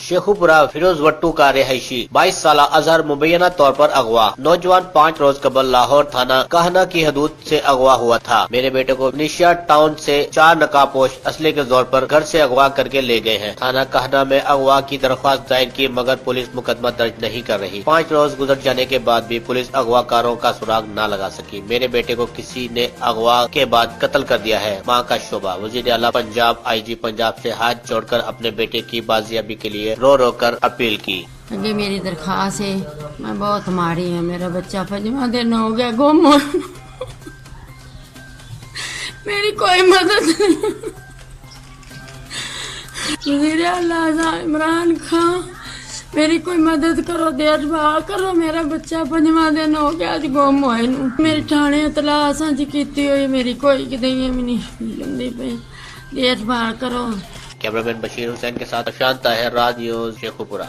शेखुपुरा फिरोज वट्टू का रिहायशी 22 साल अजहर मुबैना तौर पर अगवा। नौजवान 5 रोज कबल लाहौर थाना कहना की हदूद से अगवा हुआ था। मेरे बेटे को निशिया टाउन से 4 नकाबपोश असले के जोर पर घर से अगवा करके ले गए हैं। थाना कहना में अगवा की दरख्वास्त दायर की मगर पुलिस मुकदमा दर्ज नहीं कर रही। 5 रोज गुजर जाने के बाद भी पुलिस अगवाकारों का सुराग न लगा सकी। मेरे बेटे को किसी ने अगवा के बाद कत्ल कर दिया है। मां का शोभा। वजीर आला पंजाब IG पंजाब से हाथ जोड़कर अपने बेटे की बाजियाबी के लिए रो रो कर अपील की। ये मेरी दरखास्त है, मैं बहुत मारी है। मेरा बच्चा 5वां दिन हो गया गुम हो। मेरी कोई मदद नहीं। वज़ीर आला इमरान खान मेरी कोई मदद करो, देखभाल करो। मेरा बच्चा 5वां दिन हो गया अज गुम होए नूं। मेरे थाने इतलाह सांझी कीती हुई, मेरी कोई किते भी नहीं पई। देखभाल करो। कैमरामैन बशीर हुसैन के साथ शांत है, राज न्यूज़ शेखुपुरा।